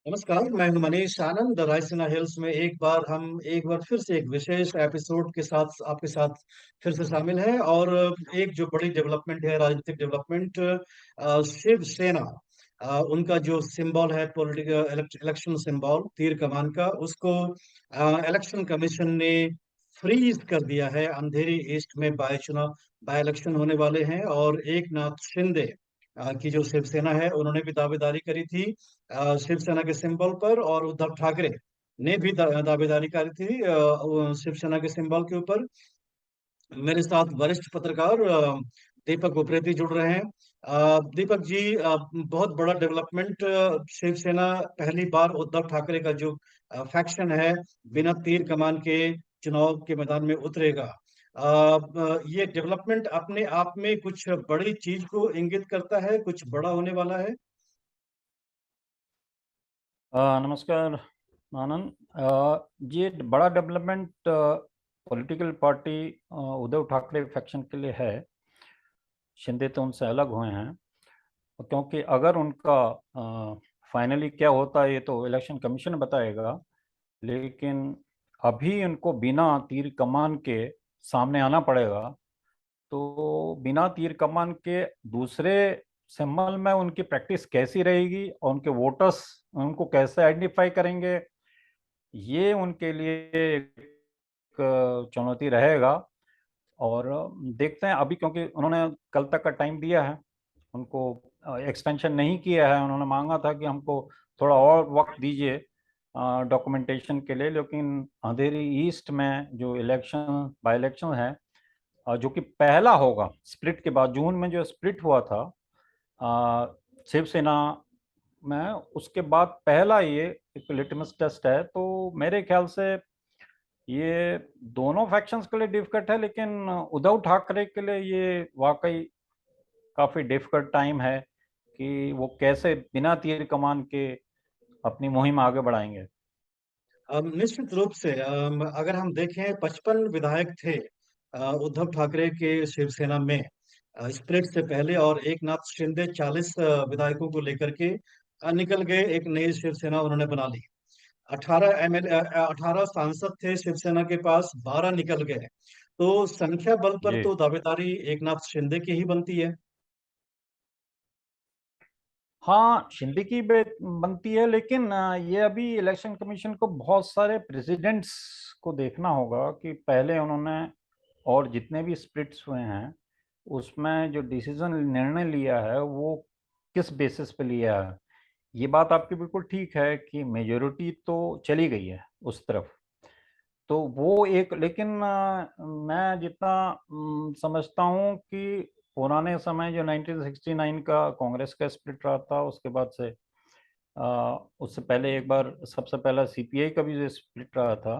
नमस्कार, मैं हूं मनीष आनंद। रायसीना हिल्स में एक बार फिर से एक विशेष एपिसोड के साथ आपके साथ फिर से शामिल है। और एक जो बड़ी डेवलपमेंट है, राजनीतिक डेवलपमेंट, शिवसेना, उनका जो सिंबल है, पॉलिटिकल इलेक्शन सिंबल तीर कमान का, उसको इलेक्शन कमीशन ने फ्रीज कर दिया है। अंधेरी ईस्ट में बाय इलेक्शन होने वाले हैं और एक नाथ शिंदे की जो शिवसेना है, उन्होंने भी दावेदारी करी थी शिवसेना के सिंबल पर, और उद्धव ठाकरे ने भी दावेदारी करी थी शिवसेना के सिंबल के ऊपर। मेरे साथ वरिष्ठ पत्रकार दीपक उप्रेती जुड़ रहे हैं। दीपक जी, बहुत बड़ा डेवलपमेंट, शिवसेना पहली बार उद्धव ठाकरे का जो फैक्शन है, बिना तीर कमान के चुनाव के मैदान में उतरेगा। ये डेवलपमेंट अपने आप में कुछ बड़ी चीज को इंगित करता है, कुछ बड़ा होने वाला है। नमस्कार आनंद। ये बड़ा development political party Uddhav Thackeray faction के लिए है। शिंदे तो उनसे अलग हुए हैं, क्योंकि अगर उनका फाइनली क्या होता है ये तो इलेक्शन कमीशन बताएगा। लेकिन अभी उनको बिना तीर कमान के सामने आना पड़ेगा। तो बिना तीर कमान के दूसरे सिंबल में उनकी प्रैक्टिस कैसी रहेगी और उनके वोटर्स उनको कैसे आइडेंटिफाई करेंगे, ये उनके लिए एक चुनौती रहेगा। और देखते हैं अभी, क्योंकि उन्होंने कल तक का टाइम दिया है, उनको एक्सटेंशन नहीं किया है। उन्होंने मांगा था कि हमको थोड़ा और वक्त दीजिए डॉक्यूमेंटेशन के लिए। लेकिन अंधेरी ईस्ट में जो इलेक्शन बाई इलेक्शन है, जो कि पहला होगा स्प्लिट के बाद, जून में जो स्प्लिट हुआ था शिवसेना में, उसके बाद पहला ये एक लिटमस टेस्ट है। तो मेरे ख्याल से ये दोनों फैक्शंस के लिए डिफिकल्ट है, लेकिन उद्धव ठाकरे के लिए ये वाकई काफी डिफिकल्ट टाइम है कि वो कैसे बिना तीर कमान के अपनी मुहिम आगे बढ़ाएंगे। निश्चित रूप से, अगर हम देखें, 55 विधायक थे उद्धव ठाकरे के शिवसेना में स्प्लिट से पहले, और एक नाथ शिंदे 40 विधायकों को लेकर के निकल गए। एक नई शिवसेना उन्होंने बना ली। 18 सांसद थे शिवसेना के पास, 12 निकल गए। तो संख्या बल पर जी तो दावेदारी एक नाथ शिंदे की ही बनती है। हाँ, शिंदे की बनती है, लेकिन ये अभी इलेक्शन कमीशन को बहुत सारे प्रेसिडेंट्स को देखना होगा कि पहले उन्होंने और जितने भी स्प्लिट्स हुए हैं उसमें जो डिसीजन निर्णय लिया है वो किस बेसिस पे लिया है। ये बात आपकी बिल्कुल ठीक है कि मेजोरिटी तो चली गई है उस तरफ। तो वो एक, लेकिन मैं जितना समझता हूँ कि पुराने समय जो 1969 का कांग्रेस का स्प्लिट रहा था, उसके बाद से उससे पहले एक बार सबसे पहला सीपीआई का भी जो स्प्लिट रहा था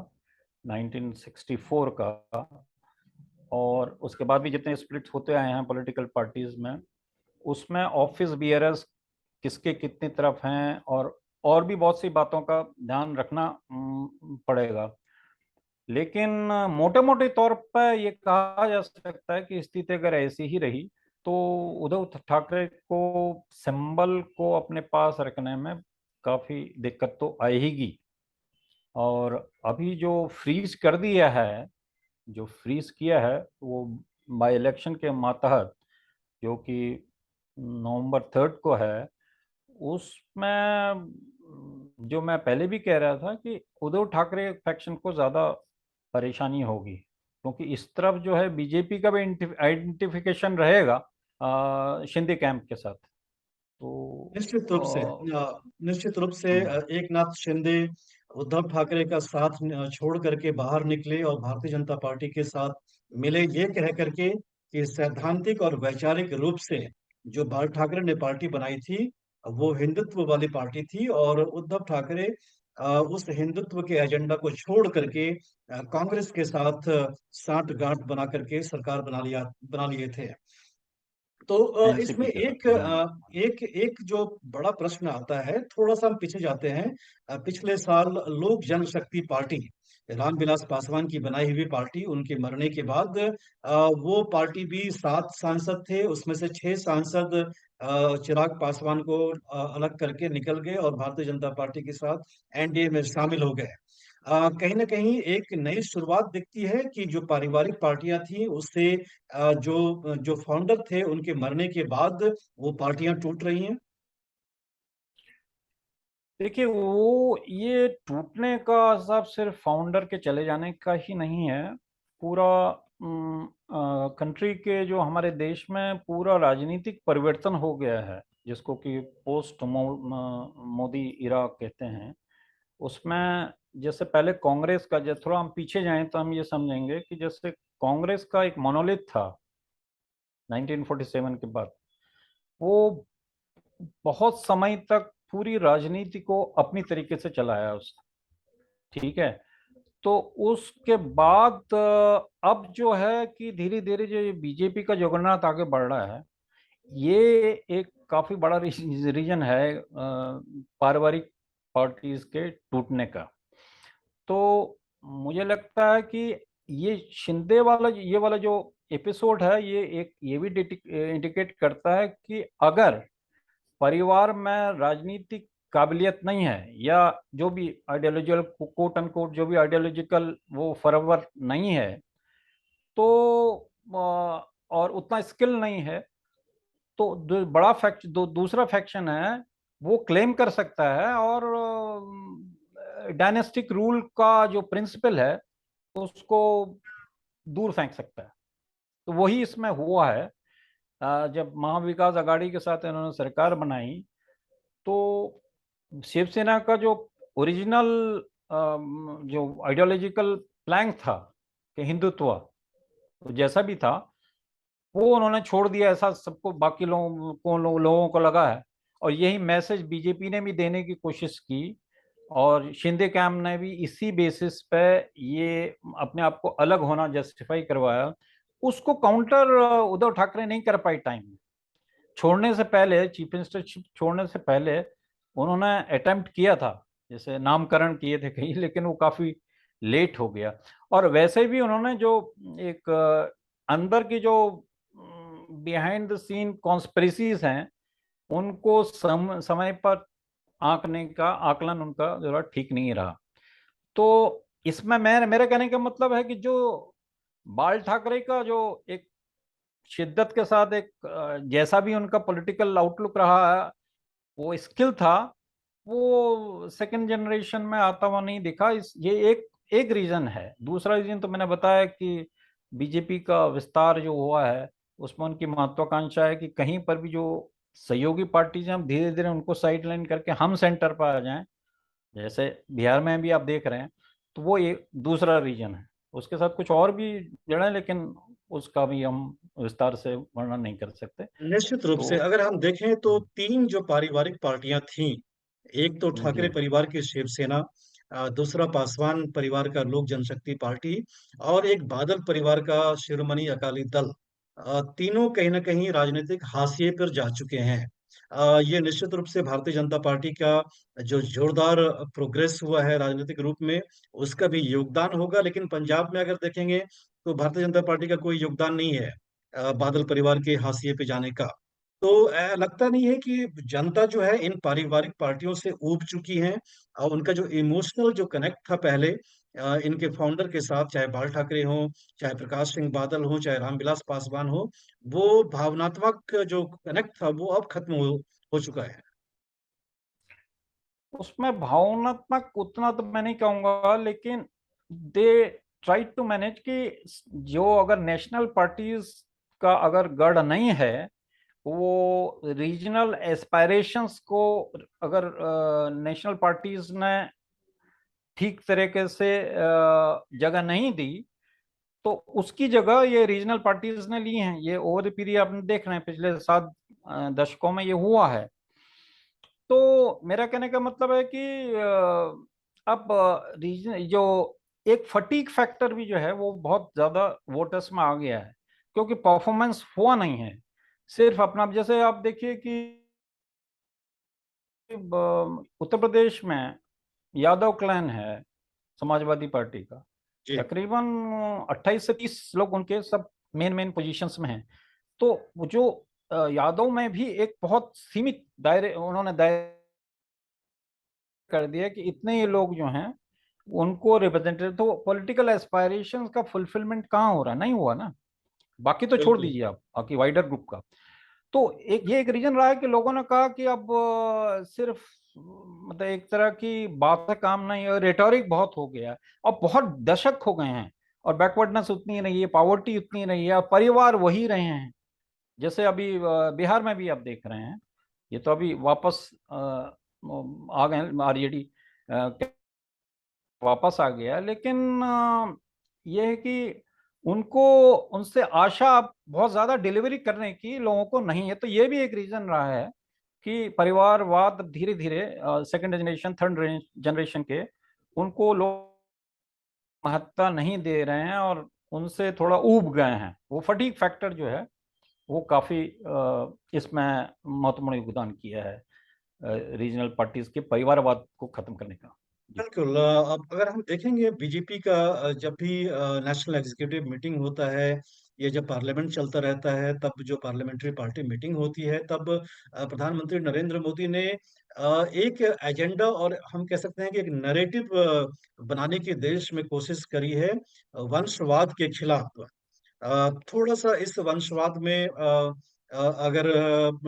1964 का, और उसके बाद भी जितने स्प्लिट्स होते आए हैं पॉलिटिकल पार्टीज में, उसमें ऑफिस बियरर्स किसके कितनी तरफ हैं, और भी बहुत सी बातों का ध्यान रखना पड़ेगा। लेकिन मोटे मोटे तौर पर ये कहा जा सकता है कि स्थिति अगर ऐसी ही रही तो उद्धव ठाकरे को सिंबल को अपने पास रखने में काफी दिक्कत तो आएगी। और अभी जो फ्रीज कर दिया है, जो फ्रीज किया है वो बाई इलेक्शन के मातहत, जो कि नवंबर 3 को है, उसमें जो मैं पहले भी कह रहा था कि उद्धव ठाकरे फैक्शन को ज्यादा परेशानी होगी, क्योंकि इस तरफ जो है बीजेपी का भी आइडेंटिफिकेशन रहेगा शिंदे कैंप के साथ। तो निश्चित रूप से, निश्चित रूप से, एक नाथ शिंदे उद्धव ठाकरे का साथ छोड़ करके बाहर निकले और भारतीय जनता पार्टी के साथ मिले, ये कह करके कि सैद्धांतिक और वैचारिक रूप से जो बाल ठाकरे ने पार्टी बनाई थी, वो हिंदुत्व वाली पार्टी थी। और उद्धव ठाकरे उस हिंदुत्व के एजेंडा को छोड़ करके कांग्रेस के साथ साठ गांठ बना करके सरकार बना लिए थे। तो इसमें एनसीपी के एक साथ। एक एक जो बड़ा प्रश्न आता है, थोड़ा सा हम पीछे जाते हैं। पिछले साल लोक जनशक्ति पार्टी, रामविलास पासवान की बनाई हुई पार्टी, उनके मरने के बाद वो पार्टी भी 7 सांसद थे, उसमें से 6 सांसद चिराग पासवान को अलग करके निकल गए और भारतीय जनता पार्टी के साथ एनडीए में शामिल हो गए। कहीं ना कहीं एक नई शुरुआत दिखती है कि जो पारिवारिक पार्टियां थी उससे जो जो फाउंडर थे उनके मरने के बाद वो पार्टियां टूट रही हैं। देखिए, वो ये टूटने का हिसाब सिर्फ फाउंडर के चले जाने का ही नहीं है। पूरा कंट्री के, जो हमारे देश में पूरा राजनीतिक परिवर्तन हो गया है, जिसको कि पोस्ट मोदी इरा कहते हैं। उसमें जैसे पहले कांग्रेस का, जब थोड़ा हम पीछे जाएं तो हम ये समझेंगे कि जैसे कांग्रेस का एक मोनोलिथ था 1947 के बाद, वो बहुत समय तक पूरी राजनीति को अपनी तरीके से चलाया उसने। ठीक है। तो उसके बाद अब जो है कि धीरे धीरे जो ये बीजेपी का जगन्नाथ आगे बढ़ रहा है, ये एक काफी बड़ा रीजन है पारिवारिक पार्टीज के टूटने का। तो मुझे लगता है कि ये शिंदे वाला, ये वाला जो एपिसोड है, ये एक ये भी इंडिकेट करता है कि अगर परिवार में राजनीतिक काबिलियत नहीं है, या जो भी आइडियोलॉजिकल, कोट एंड कोट, जो भी आइडियोलॉजिकल वो फर्वर नहीं है, तो और उतना स्किल नहीं है, तो बड़ा दूसरा फैक्शन है, वो क्लेम कर सकता है और डायनेस्टिक रूल का जो प्रिंसिपल है उसको दूर फेंक सकता है। तो वही इसमें हुआ है। जब महाविकास आघाड़ी के साथ इन्होंने सरकार बनाई, तो शिवसेना का जो ओरिजिनल जो आइडियोलॉजिकल प्लैंक था कि हिंदुत्व, तो जैसा भी था, वो उन्होंने छोड़ दिया, ऐसा सबको, बाकी लोगों को लगा है। और यही मैसेज बीजेपी ने भी देने की कोशिश की, और शिंदे कैम्प ने भी इसी बेसिस पे ये अपने आप को अलग होना जस्टिफाई करवाया। उसको काउंटर उद्धव ठाकरे नहीं कर पाई टाइम में। छोड़ने से पहले, चीफ मिनिस्टरशिप छोड़ने से पहले उन्होंने अटेम्प्ट किया था, जैसे नामकरण किए थे कहीं, लेकिन वो काफी लेट हो गया। और वैसे भी उन्होंने जो एक अंदर की जो बिहाइंड द सीन कॉन्स्पिरेसीज हैं, उनको समय पर आंकने का आकलन उनका जरा ठीक नहीं रहा। तो इसमें मैं, मेरे कहने का मतलब है कि जो बाल ठाकरे का जो एक शिद्दत के साथ एक जैसा भी उनका पॉलिटिकल आउटलुक रहा है, वो स्किल था, वो सेकंड जनरेशन में आता हुआ नहीं दिखा। इस ये एक एक रीजन है। दूसरा रीजन तो मैंने बताया कि बीजेपी का विस्तार जो हुआ है, उसमें उनकी महत्वाकांक्षा है कि कहीं पर भी जो सहयोगी पार्टीज हैं, हम धीरे धीरे उनको साइड लाइन करके हम सेंटर पर आ जाएं, जैसे बिहार में भी आप देख रहे हैं। तो वो एक दूसरा रीजन है। उसके साथ कुछ और भी जड़ें, लेकिन उसका भी हम विस्तार से वर्णन नहीं कर सकते। निश्चित रूप से तो अगर हम देखें तो तीन जो पारिवारिक पार्टियां थीं, एक तो ठाकरे जी। परिवार की शिवसेना, दूसरा पासवान परिवार का लोक जनशक्ति पार्टी, और एक बादल परिवार का शिरोमणि अकाली दल। तीनों कहीं ना कहीं राजनीतिक हाशिए पर जा चुके हैं। ये निश्चित रूप से भारतीय जनता पार्टी का जो जोरदार प्रोग्रेस हुआ है राजनीतिक रूप में, उसका भी योगदान होगा। लेकिन पंजाब में अगर देखेंगे तो भारतीय जनता पार्टी का कोई योगदान नहीं है बादल परिवार के हाशिए पे जाने का। तो लगता नहीं है कि जनता जो है इन पारिवारिक पार्टियों से ऊब चुकी है, और उनका जो इमोशनल जो कनेक्ट था पहले इनके फाउंडर के साथ, चाहे बाल ठाकरे हो, चाहे प्रकाश सिंह बादल हो, चाहे रामविलास पासवान हो, वो भावनात्मक जो कनेक्ट था वो अब खत्म हो चुका है। उसमें भावनात्मक उतना तो मैं नहीं कहूंगा, लेकिन दे ट्राई टू मैनेज कि जो अगर नेशनल पार्टीज का अगर गढ़ नहीं है, वो रीजनल एस्पायरेशंस को अगर नेशनल पार्टीज ने ठीक तरीके से जगह नहीं दी, तो उसकी जगह ये रीजनल पार्टीज ने ली हैं। ये ओवर द पीरियड आपने देख रहे हैं, पिछले 7 दशकों में ये हुआ है। तो मेरा कहने का मतलब है कि अब रीजन जो एक फटीक फैक्टर भी जो है वो बहुत ज्यादा वोटर्स में आ गया है, क्योंकि परफॉर्मेंस हुआ नहीं है। सिर्फ अपना, जैसे आप देखिए कि उत्तर प्रदेश में यादव क्लैन है समाजवादी पार्टी का, जी। तकरीबन 28 से 30 लोग उनके सब मेन मेन पोजीशंस में हैं। तो वो जो यादव में भी एक बहुत सीमित दायरे उन्होंने दायरे कर दिया कि इतने ये लोग जो हैं उनको रिप्रेजेंटेटिव, तो पॉलिटिकल एस्पायरेशंस का फुलफिलमेंट कहाँ हो रहा है? नहीं हुआ ना। बाकी तो छोड़ बिल्कुल। दीजिए आप, बाकी वाइडर ग्रुप का। तो एक रीजन रहा है कि लोगों ने कहा कि अब सिर्फ मतलब एक तरह की बात से काम नहीं है, रेटोरिक बहुत हो गया है, अब बहुत दशक हो गए हैं और बैकवर्डनेस उतनी नहीं है, पॉवर्टी उतनी नहीं है, और परिवार वही रहे हैं। जैसे अभी बिहार में भी आप देख रहे हैं, ये तो अभी वापस आ गए आरजेडी वापस आ गया, लेकिन ये है कि उनको उनसे आशा अब बहुत ज्यादा डिलीवरी करने की लोगों को नहीं है। तो ये भी एक रीजन रहा है कि परिवारवाद धीरे धीरे सेकंड जनरेशन थर्ड जनरेशन के उनको लोग महत्ता नहीं दे रहे हैं और उनसे थोड़ा ऊब गए हैं। वो फटीग फैक्टर जो है वो काफी इसमें महत्वपूर्ण योगदान किया है रीजनल पार्टीज के परिवारवाद को खत्म करने का। जी। बिल्कुल। अब अगर हम देखेंगे बीजेपी का जब भी नेशनल एग्जीक्यूटिव मीटिंग होता है, ये जब पार्लियामेंट चलता रहता है, तब जो पार्लियामेंट्री पार्टी मीटिंग होती है, तब प्रधानमंत्री नरेंद्र मोदी ने एक एजेंडा और हम कह सकते हैं कि एक नैरेटिव बनाने की देश में कोशिश करी है वंशवाद के खिलाफ। थोड़ा सा इस वंशवाद में अगर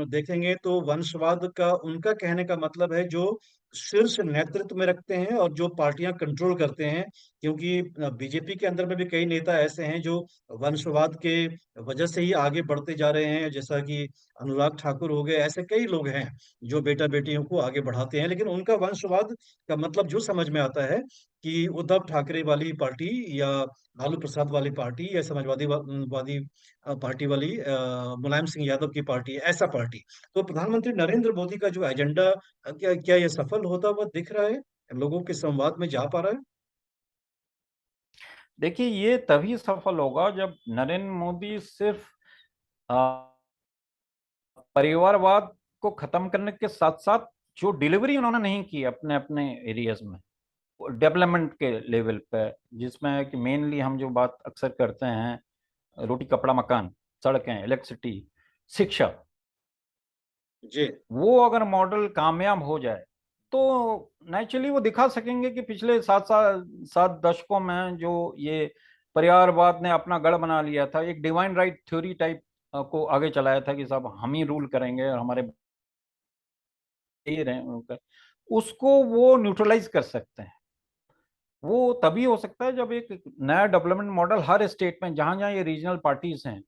देखेंगे तो वंशवाद का उनका कहने का मतलब है जो शीर्ष नेतृत्व में रखते हैं और जो पार्टियां कंट्रोल करते हैं, क्योंकि बीजेपी के अंदर में भी कई नेता ऐसे हैं जो वंशवाद के वजह से ही आगे बढ़ते जा रहे हैं, जैसा कि अनुराग ठाकुर हो गए। ऐसे कई लोग हैं जो बेटा बेटियों को आगे बढ़ाते हैं, लेकिन उनका वंशवाद का मतलब जो समझ में आता है कि उद्धव ठाकरे वाली पार्टी या लालू प्रसाद वाली पार्टी या समाजवादी वादी पार्टी वाली मुलायम सिंह यादव की पार्टी, ऐसा पार्टी। तो प्रधानमंत्री नरेंद्र मोदी का जो एजेंडा क्या क्या ये सफल होता हुआ दिख रहा है, लोगों के संवाद में जा पा रहा है? देखिए, ये तभी सफल होगा जब नरेंद्र मोदी सिर्फ अ, परिवारवाद को खत्म करने के साथ साथ जो डिलीवरी उन्होंने नहीं की अपने अपने एरियाज में डेवलपमेंट के लेवल पे, जिसमें है कि मेनली हम जो बात अक्सर करते हैं रोटी कपड़ा मकान, सड़कें, इलेक्ट्रिसिटी, शिक्षा, जी। वो अगर मॉडल कामयाब हो जाए तो नेचुरली वो दिखा सकेंगे कि पिछले 7 दशकों में जो ये परिवारवाद ने अपना गढ़ बना लिया था, एक डिवाइन राइट थ्योरी टाइप को आगे चलाया था कि सब हम ही रूल करेंगे और हमारे ये रहे उनका, उसको वो न्यूट्रलाइज कर सकते हैं। वो तभी हो सकता है जब एक नया डेवलपमेंट मॉडल हर स्टेट में, जहां जहां ये रीजनल पार्टीज हैं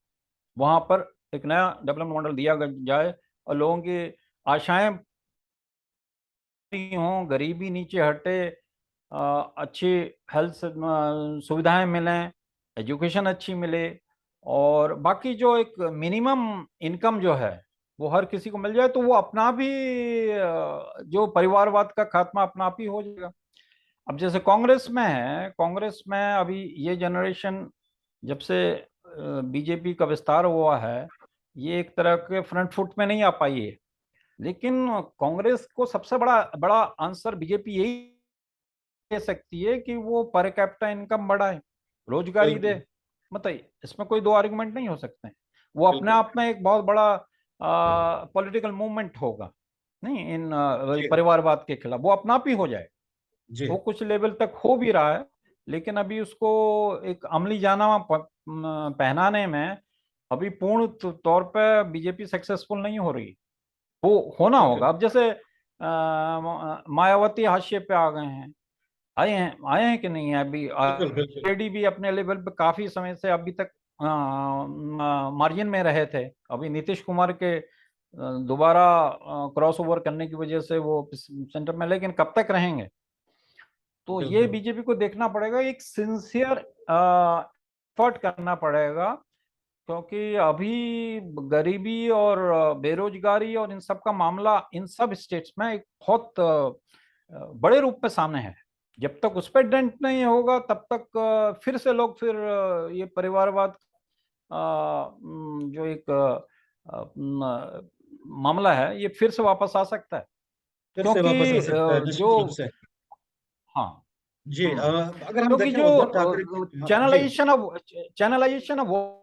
वहां पर एक नया डेवलपमेंट मॉडल दिया जाए और लोगों की आशाएं हों, गरीबी नीचे हटे, अच्छी हेल्थ सुविधाएं मिलें, एजुकेशन अच्छी मिले, और बाकी जो एक मिनिमम इनकम जो है वो हर किसी को मिल जाए, तो वो अपना भी जो परिवारवाद का खात्मा अपना आप ही हो जाएगा। अब जैसे कांग्रेस में है, कांग्रेस में अभी ये जनरेशन जब से बीजेपी का विस्तार हुआ है, ये एक तरह के फ्रंट फुट में नहीं आ पाई है। लेकिन कांग्रेस को सबसे बड़ा बड़ा आंसर बीजेपी यही दे सकती है कि वो पर कैपिटा इनकम बढ़ाए, रोजगारी दे। बिल्कुल। मतलब इसमें कोई दो आर्गुमेंट नहीं हो सकते हैं। वो अपने बिल्कुल। आप में एक बहुत बड़ा पॉलिटिकल मूवमेंट होगा, नहीं इन जी। परिवारवाद के खिलाफ, वो अपना आप ही हो जाए। जी। वो कुछ लेवल तक हो भी रहा है, लेकिन अभी उसको एक अमली जानामा पहनाने में अभी पूर्ण तौर पे बीजेपी सक्सेसफुल नहीं हो रही। वो होना होगा। बिल्कुल। अब जैसे मायावती हाशिए पे आ गए हैं, आए हैं कि नहीं है अभी, बिल्कुल। बिल्कुल। ऑलरेडी भी अपने लेवल पे काफी समय से अभी तक मार्जिन में रहे थे। अभी नीतीश कुमार के दोबारा क्रॉस ओवर करने की वजह से वो सेंटर में, लेकिन कब तक रहेंगे? तो ये बिल्कुल। बीजेपी को देखना पड़ेगा, एक सिंसियर एफर्ट करना पड़ेगा, क्योंकि अभी गरीबी और बेरोजगारी और इन सब का मामला इन सब स्टेट्स में एक बहुत बड़े रूप में सामने है। जब तक उस पर डेंट नहीं होगा तब तक फिर से लोग फिर ये परिवारवाद जो एक मामला है ये फिर से वापस आ सकता है। फिर से क्योंकि वापस आ सकता है, निश्चित रूप जो से। हाँ जी। अगर हम क्योंकि देखें जो उद्धव ठाकरे की, हाँ, जी। चैनलाइजेशन ऑफ चैनलाइजेशन ऑफ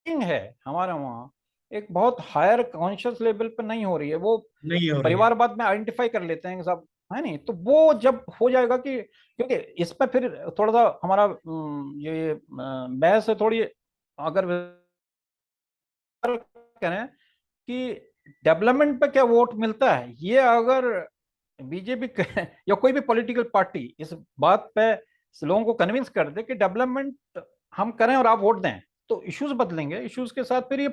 है हमारे वहाँ, एक बहुत हायर कॉन्शियस लेवल पे नहीं हो रही है। वो नहीं हो रही है। परिवारवाद में आइडेंटिफाई कर लेते हैं सब, है नहीं? तो वो जब हो जाएगा कि, क्योंकि इसमें फिर थोड़ा सा हमारा ये बहस है थोड़ी, अगर करें कि डेवलपमेंट पे क्या वोट मिलता है, ये अगर बीजेपी या कोई भी पॉलिटिकल पार्टी इस बात पे लोगों को कन्विंस कर दे कि डेवलपमेंट हम करें और आप वोट दें, तो इश्यूज बदलेंगे। इश्यूज के साथ फिर ये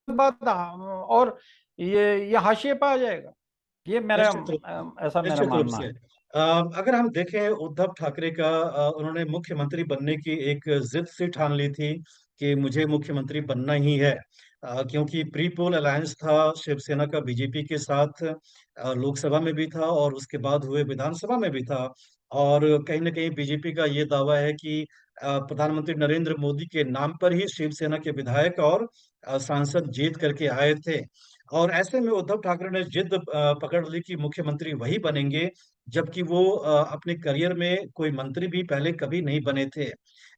बात और ये हाशिए पे आ जाएगा। ये मेरा निश्चित रूप से। ऐसा मेरा निश्चित रूप मानना से। है। अगर हम देखें उद्धव ठाकरे का, उन्होंने मुख्यमंत्री बनने की एक जिद सी ठान ली थी कि मुझे मुख्यमंत्री बनना ही है। क्योंकि प्री पोल अलायंस था शिवसेना का बीजेपी के साथ, लोकसभा में भी था और उसके बाद हुए विधानसभा में भी था। और कहीं ना कहीं बीजेपी का ये दावा है कि प्रधानमंत्री नरेंद्र मोदी के नाम पर ही शिवसेना के विधायक और सांसद जीत करके आए थे। और ऐसे में उद्धव ठाकरे ने जिद पकड़ ली कि मुख्यमंत्री वही बनेंगे, जबकि वो अपने करियर में कोई मंत्री भी पहले कभी नहीं बने थे।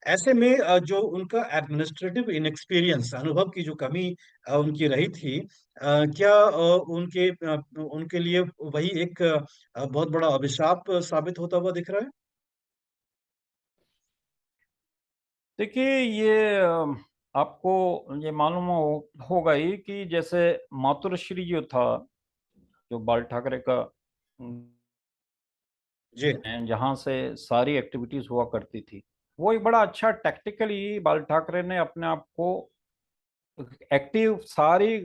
ऐसे में जो उनका एडमिनिस्ट्रेटिव इनएक्सपीरियंस, अनुभव की जो कमी उनकी रही थी, क्या उनके लिए वही एक बहुत बड़ा अभिशाप साबित होता हुआ दिख रहा है? देखिए, ये आपको ये मालूम होगा ही कि जैसे मातुश्री जो था, जो बाल ठाकरे का जी। जहाँ से सारी एक्टिविटीज हुआ करती थी, वो एक बड़ा अच्छा टैक्टिकली बाल ठाकरे ने अपने आप को एक्टिव, सारी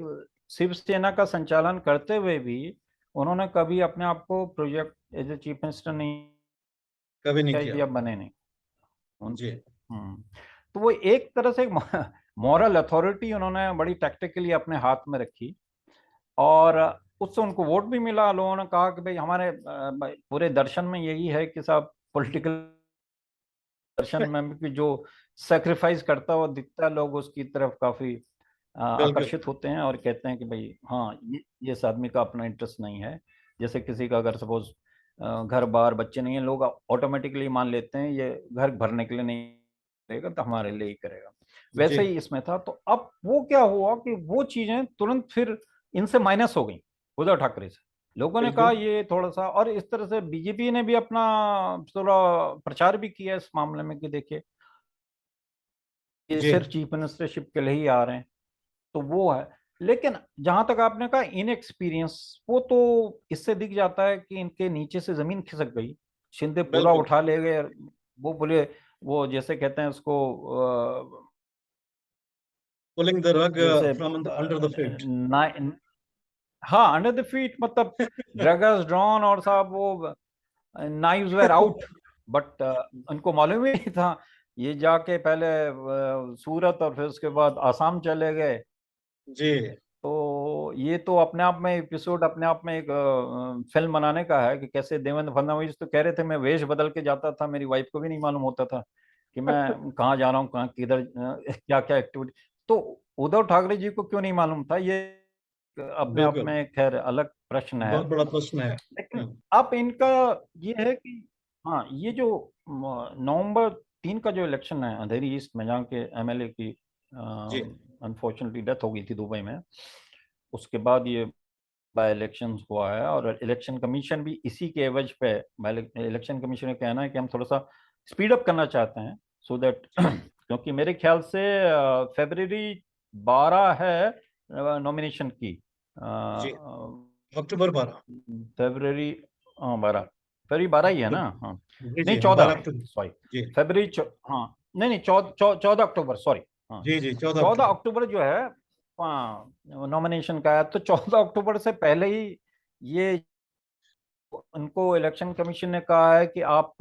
शिवसेना का संचालन करते हुए भी उन्होंने कभी अपने आप को project as a chief minister नहीं कभी नहीं किया किया। या बने नहीं उन। जी। हम्म। तो वो एक तरह से एक मॉरल अथॉरिटी उन्होंने बड़ी टैक्टिकली अपने हाथ में रखी, और उससे उनको वोट भी मिला। लोगों ने कहा कि भाई हमारे पूरे दर्शन में यही है कि साहब, पॉलिटिकल दर्शन में भी जो सेक्रीफाइस करता हुआ दिखता है, लोग उसकी तरफ काफी बिल्कुल। आकर्षित होते हैं और कहते हैं कि भाई हाँ, ये इस आदमी का अपना इंटरेस्ट नहीं है। जैसे किसी का अगर सपोज घर बार बच्चे नहीं है, लोग ऑटोमेटिकली मान लेते हैं ये घर भरने के लिए नहीं करेगा तो हमारे लिए ही करेगा। जी। वैसे ही इसमें था। तो अब वो क्या हुआ कि वो चीजें तुरंत फिर इनसे माइनस हो गई, उद्धव ठाकरे से। लोगों ने कहा बिल्कुल। ये थोड़ा सा, और इस तरह से बीजेपी ने भी अपना थोड़ा प्रचार भी किया इस मामले में कि देखिए, ये जी। सिर्फ चीफ मिनिस्टरशिप के लिए ही आ रहे हैं। तो वो है। लेकिन जहां तक आपने कहा इनएक्सपीरियंस, वो तो इससे दिख जाता है कि इनके नीचे से जमीन खिसक गई। शिंदे पूरा बिल्कुल। उठा ले गए। वो बोले, वो जैसे कहते हैं उसको, पुलिंग द रग जैसे फ्रॉम अंडर द फीट। ना, हाँ, अंडर द फीट मतलब ड्रैगर्स ड्रॉन, और साहब वो नाइव्स वेर आउट। बट उनको मालूम ही नहीं था। ये जाके पहले सूरत और फिर उसके बाद आसाम चले गए। जी। तो ये तो अपने आप में एपिसोड, अपने आप में एक फिल्म बनाने का है कि कैसे देवेंद्र फडणवीस तो कह रहे थे मैं वेश बदल के जाता था, मेरी वाइफ को भी नहीं मालूम होता था कि मैं कहाँ जा रहा हूँ, कहाँ किधर क्या क्या एक्टिविटी। तो उद्धव ठाकरे जी को क्यों नहीं मालूम था, ये अपने आप बिल्कुल। में खैर अलग प्रश्न है। बहुत बड़ा प्रश्न है। लेकिन अब इनका ये है कि हाँ, ये जो नवंबर 3 का जो इलेक्शन है अंधेरी ईस्ट में, जहाँ के एमएलए की जी। अनफॉर्चुनेटली डेथ हो गई थी दुबई में, उसके बाद ये बाय इलेक्शन हुआ है। और इलेक्शन कमीशन भी इसी के एवज पे, इलेक्शन कमीशन का कहना है कि हम थोड़ा सा स्पीड अप करना चाहते हैं, सो दैट जी। क्योंकि मेरे ख्याल से फरवरी 12 है नॉमिनेशन की, जी। अक्टूबर 12। फरवरी, हाँ 12, फरवरी 12 ही है ना? अक्टूबर। हाँ, जी नहीं जी हाँ, 12 14, अक्टूबर। सॉरी, जी। हाँ, नहीं नहीं, 14 अक्टूबर, सॉरी। हाँ, जी जी, 14 चौदह अक्टूबर अक्टूबर जो है, हाँ, नॉमिनेशन का है। तो 14 अक्टूबर से पहले ही ये, उनको इलेक्शन कमीशन ने कहा है कि आप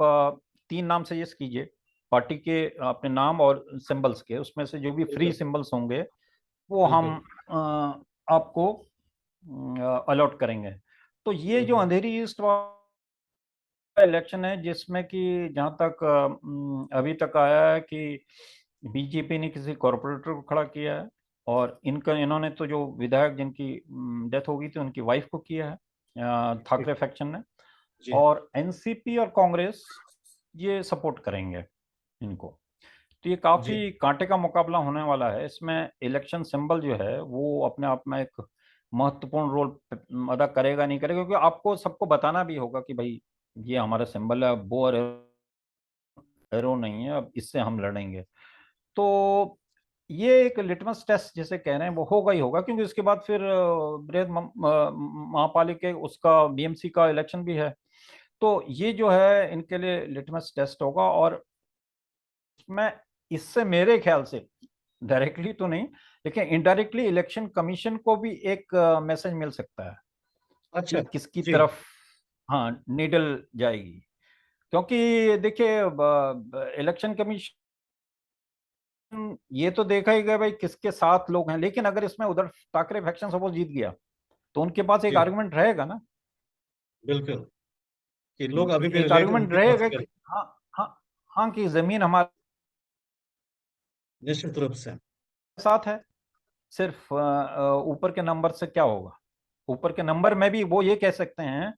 3 नाम सजेस्ट कीजिए पार्टी के, अपने नाम और सिंबल्स के, उसमें से जो भी फ्री बिल्कुल। सिंबल्स होंगे वो हम बिल्कुल। अ, आपको अलॉट करेंगे। तो ये जो हम्म। अंधेरी ईस्ट इलेक्शन है, जिसमें कि जहां तक अभी तक आया है कि बीजेपी ने किसी कॉरपोरेटर को खड़ा किया है, और इन्होंने तो जो विधायक जिनकी डेथ हो गई थी उनकी वाइफ को किया है, ठाकरे फैक्शन ने। जी। और एनसीपी और कांग्रेस ये सपोर्ट करेंगे इनको। तो ये जी काफी कांटे का मुकाबला होने वाला है। इसमें इलेक्शन सिंबल जो है वो अपने आप में एक महत्वपूर्ण रोल अदा करेगा नहीं करेगा, क्योंकि आपको सबको बताना भी होगा कि भाई ये हमारा सिंबल है, बो और एरो नहीं है, अब इससे हम लड़ेंगे। तो ये एक लिटमस टेस्ट जिसे कह रहे हैं वो होगा ही होगा, क्योंकि उसके बाद फिर बृहद महापालिका उसका बीएमसी का इलेक्शन भी है। तो ये जो है इनके लिए लिटमस टेस्ट होगा। और मैं इससे मेरे ख्याल से डायरेक्टली तो नहीं, लेकिन इनडायरेक्टली इलेक्शन कमीशन को भी एक मैसेज मिल सकता है कि अच्छा किसकी जी तरफ हाँ नीडल जाएगी। क्योंकि देखिए इलेक्शन कमीशन ये तो देखा ही गया भाई किसके साथ लोग हैं, लेकिन अगर इसमें उधर ठाकरे फैक्शन सपोज जीत गया तो उनके पास एक जी आर्गुमेंट रहेगा ना। बिल्कुल कि लोग अभी भी एक रिलेट आर्गुमेंट उनकी तरफ रहेगा से कि करते हाँ हाँ हाँ कि जमीन हमारे निश्चित रूप से। साथ है। सिर्फ ऊपर के नंबर से क्या होगा। ऊपर के नंबर में भी वो ये कह सकते हैं,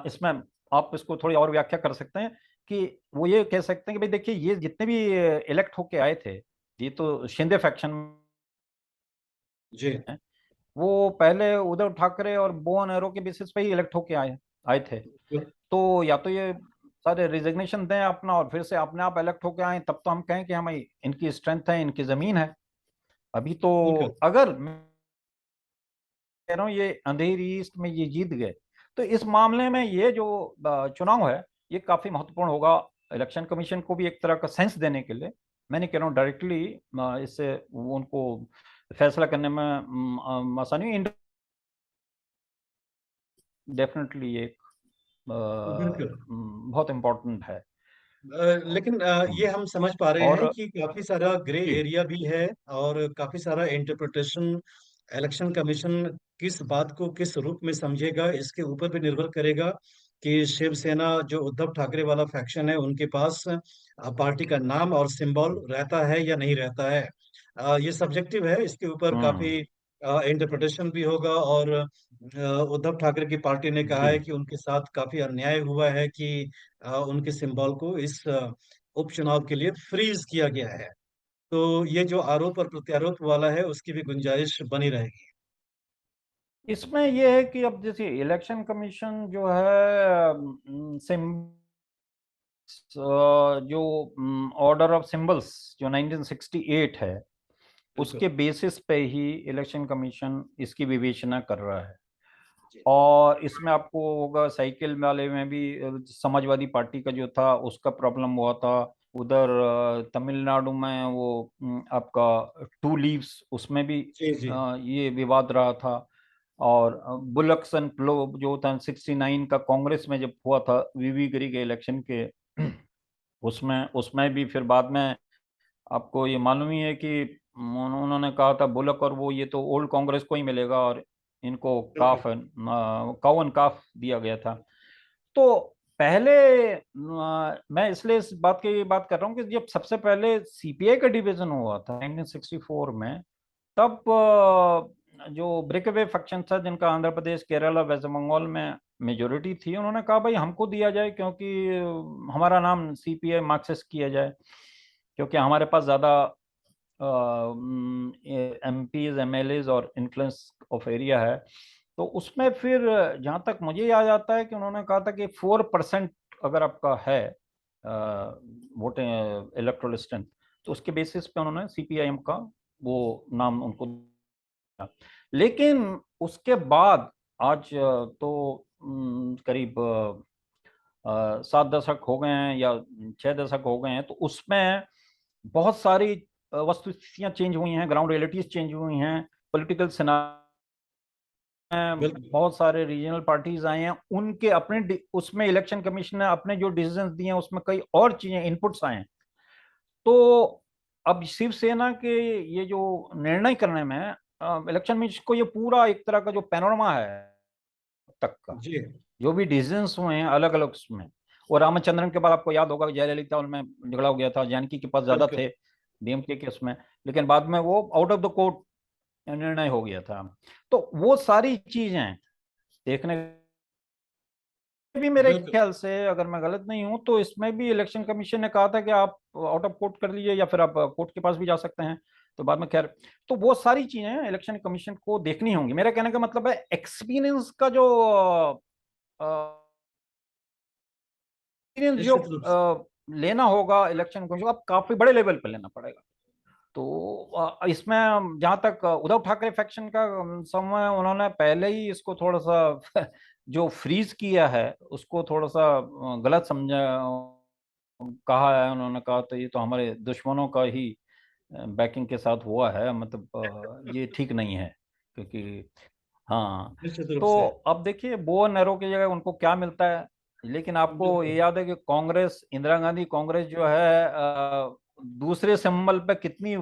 इसमें आप इसको थोड़ी और व्याख्या कर सकते हैं कि वो ये कह सकते हैं कि भाई देखिए ये जितने भी इलेक्ट होके आए थे, ये तो शिंदे फैक्शन जी में, वो पहले उद्धव ठाकरे और बो एंड एरो के बेसिस पे ही इलेक्ट होके आए आए थे। बिल- तो या तो ये सारे रिजिग्नेशन दें अपना और फिर से अपने आप इलेक्ट होके आए, तब तो हम कहें कि हम इनकी स्ट्रेंथ है, इनकी जमीन है। अभी तो बिल्कुल अगर मैं कह रहा हूँ ये अंधेरी ईस्ट में ये जीत गए, तो इस मामले में ये जो चुनाव है ये काफी महत्वपूर्ण होगा इलेक्शन कमीशन को भी एक तरह का सेंस देने के लिए। मैं नहीं कह रहा हूँ डायरेक्टली इससे वो उनको फैसला करने में आसानी, डेफिनेटली ये एक बिल्कुल। बहुत इम्पोर्टेंट है। लेकिन ये हम्म, हम समझ पा रहे हैं और कि काफी सारा ग्रे जी एरिया भी है और काफी सारा इंटरप्रिटेशन इलेक्शन कमीशन किस बात को किस रूप में समझेगा इसके ऊपर भी निर्भर करेगा कि शिवसेना जो उद्धव ठाकरे वाला फैक्शन है उनके पास पार्टी का नाम और सिंबल रहता है या नहीं रहता है। ये सब्जेक्टिव है, इसके ऊपर हम्म काफी इंटरप्रिटेशन भी होगा। और उद्धव ठाकरे की पार्टी ने कहा जी है कि उनके साथ काफी अन्याय हुआ है कि उनके सिंबल को इस उपचुनाव के लिए फ्रीज किया गया है। तो ये जो आरोप और प्रत्यारोप वाला है उसकी भी गुंजाइश बनी रहेगी। इसमें यह है कि अब जैसे इलेक्शन कमीशन जो है जो ऑर्डर ऑफ सिंबल्स जो 1968 है बिल्कुल उसके बेसिस पे ही इलेक्शन कमीशन इसकी विवेचना कर रहा है। जी और इसमें आपको होगा साइकिल वाले में भी समाजवादी पार्टी का जो था उसका प्रॉब्लम हुआ था। उधर तमिलनाडु में वो आपका टू लीव्स उसमें भी जी जी ये विवाद रहा था। और बुलक्स एंड प्लो जो था 69 का कांग्रेस में जब हुआ था वीवी गिरी के इलेक्शन के उसमें उसमें भी फिर बाद में आपको ये मालूम ही है कि उन्होंने कहा था बुलक और वो ये तो ओल्ड कांग्रेस को ही मिलेगा और इनको बिल्कुल काउ एंड काफ दिया गया था। तो पहले मैं इसलिए इस बात की बात कर रहा हूँ कि जब सबसे पहले सीपीआई का डिवीजन हुआ था 1964 में, तब जो ब्रेकअवे फैक्शन था जिनका आंध्र प्रदेश केरला वेस्ट बंगाल में मेजोरिटी थी, उन्होंने कहा भाई हमको दिया जाए, क्योंकि हमारा नाम सीपीआई मार्क्सिस्ट किया जाए, क्योंकि हमारे पास ज्यादा एमपीज एमएलएज और इन्फ्लुएंस ऑफ एरिया है। तो उसमें फिर जहां तक मुझे याद आता है कि उन्होंने कहा था कि 4% अगर आपका है वोटिंग इलेक्टोरल स्ट्रेंथ, तो उसके बेसिस पे उन्होंने सीपीआईएम का वो नाम उनको दिया। लेकिन उसके बाद आज तो करीब 7 दशक हो गए हैं या 6 दशक हो गए हैं, तो उसमें बहुत सारी वस्तुस्थितियां चेंज हुई हैं, ग्राउंड रियलिटीज चेंज हुई हैं, पॉलिटिकल बिल्कुल बहुत सारे रीजनल पार्टीज आए हैं, उनके अपने उसमें इलेक्शन कमीशन ने अपने जो डिसीजंस दिए हैं उसमें कई और चीजें इनपुट्स आए हैं। तो अब शिवसेना के ये जो निर्णय करने में इलेक्शन कमीशन को ये पूरा एक तरह का जो पैनोरमा है अब तक का, जी जो भी डिसीजंस हुए हैं अलग अलग उसमें। और रामचंद्रन के बाद आपको याद होगा जयललिता उनमें झगड़ा हो गया था, जानकी के पास ज्यादा बिल्कुल थे डीएमके के उसमें, लेकिन बाद में वो आउट ऑफ द कोर्ट निर्णय हो गया था। तो वो सारी चीजें देखने भी मेरे बिल्कुल। ख्याल से, अगर मैं गलत नहीं हूं, तो इसमें भी इलेक्शन कमीशन ने कहा था कि आप आउट ऑफ कोर्ट कर लीजिए या फिर आप कोर्ट के पास भी जा सकते हैं। तो बाद में खैर, तो वो सारी चीजें इलेक्शन कमीशन को देखनी होंगी। मेरा कहने का मतलब है एक्सपीरियंस का जो एक्सपीरियंस जो निश्चित रूप से। लेना होगा इलेक्शन कमीशन को, अब काफी बड़े लेवल पे लेना पड़ेगा। तो इसमें जहां तक उद्धव ठाकरे फैक्शन का समय, उन्होंने पहले ही इसको थोड़ा सा जो फ्रीज किया है उसको थोड़ा सा गलत समझा, कहा है। उन्होंने कहा तो ये तो हमारे दुश्मनों का ही बैकिंग के साथ हुआ है, मतलब ये ठीक नहीं है, क्योंकि हाँ। निश्चित रूप तो से। अब देखिए बो और नेहरू की जगह उनको क्या मिलता है। लेकिन आपको ये बिल्कुल। याद है कि कांग्रेस, इंदिरा गांधी कांग्रेस जो है दूसरे सिंबल पे कितनी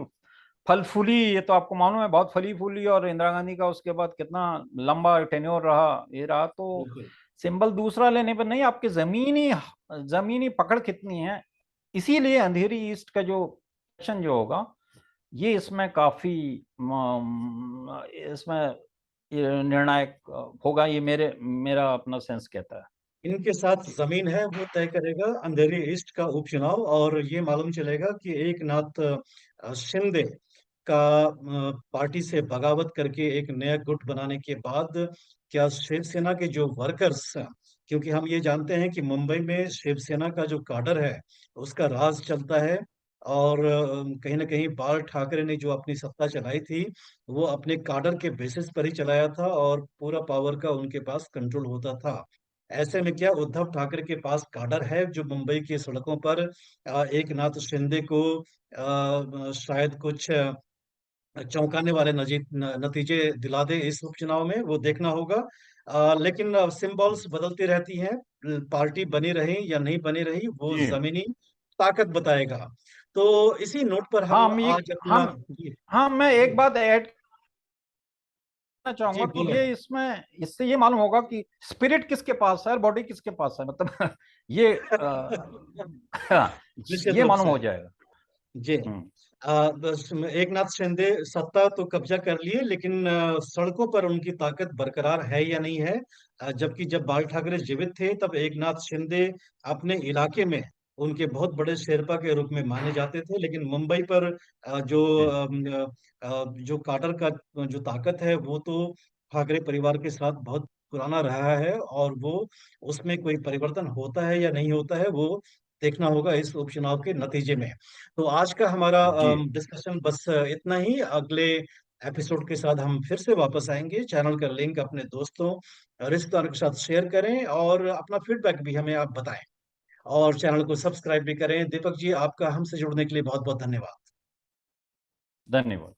फल फूली, ये तो आपको मालूम है, बहुत फली फूली। और इंदिरा गांधी का उसके बाद कितना लंबा टेन्योर रहा, ये रहा। तो बिल्कुल। सिंबल दूसरा लेने पर नहीं, आपकी जमीनी जमीनी पकड़ कितनी है। इसीलिए अंधेरी ईस्ट का जो एक्शन जो होगा, ये इसमें काफी इसमें ये निर्णायक होगा, ये मेरा अपना सेंस कहता है। इनके साथ जमीन है वो तय करेगा अंधेरी ईस्ट का उपचुनाव। और ये मालूम चलेगा कि एक नाथ शिंदे का पार्टी से बगावत करके एक नया गुट बनाने के बाद क्या शिवसेना के जो वर्कर्स, क्योंकि हम ये जानते हैं कि मुंबई में शिवसेना का जो काडर है उसका राज चलता है। और कहीं ना कहीं बाल ठाकरे ने जो अपनी सत्ता चलाई थी वो अपने काडर के बेसिस पर ही चलाया था, और पूरा पावर का उनके पास कंट्रोल होता था। ऐसे में क्या उद्धव ठाकरे के पास काडर है जो मुंबई की सड़कों पर एक नाथ शिंदे को शायद कुछ चौंकाने वाले नतीजे दिला दे इस उपचुनाव में, वो देखना होगा। लेकिन सिंबल्स बदलती रहती हैं। पार्टी बनी रही या नहीं बनी रही वो जी जमीनी ताकत बताएगा। तो इसी नोट पर हाँ, हम हम ये आज अपना। हम जी। हाँ, मैं एक जी। बात ऐड करना जी चाहूंगा कि बोले। ये इसमें, इससे ये मालूम होगा कि स्पिरिट किसके पास है और बॉडी किसके पास है, मतलब ये निश्चित ये रूप मालूम से। हो जाएगा। जी। हम्म। बस एक नाथ शिंदे सत्ता तो कब्जा कर लिए, लेकिन सड़कों पर उनकी ताकत बरकरार है या नहीं है। जबकि जब बाल ठाकरे जीवित थे तब एक नाथ शिंदे अपने इलाके में उनके बहुत बड़े शेरपा के रूप में माने जाते थे, लेकिन मुंबई पर जी जो काडर का जो ताकत है वो तो ठाकरे परिवार के साथ बहुत पुराना रहा है। और वो उसमें कोई परिवर्तन होता है या नहीं होता है वो देखना होगा इस उपचुनाव के नतीजे में। तो आज का हमारा जी। डिस्कशन बस इतना ही। अगले एपिसोड के साथ हम फिर से वापस आएंगे। चैनल का लिंक अपने दोस्तों रिश्तेदारों के साथ शेयर करें और अपना फीडबैक भी हमें आप बताएं। और चैनल को सब्सक्राइब भी करें। दीपक जी, आपका हमसे जुड़ने के लिए बहुत बहुत धन्यवाद। धन्यवाद।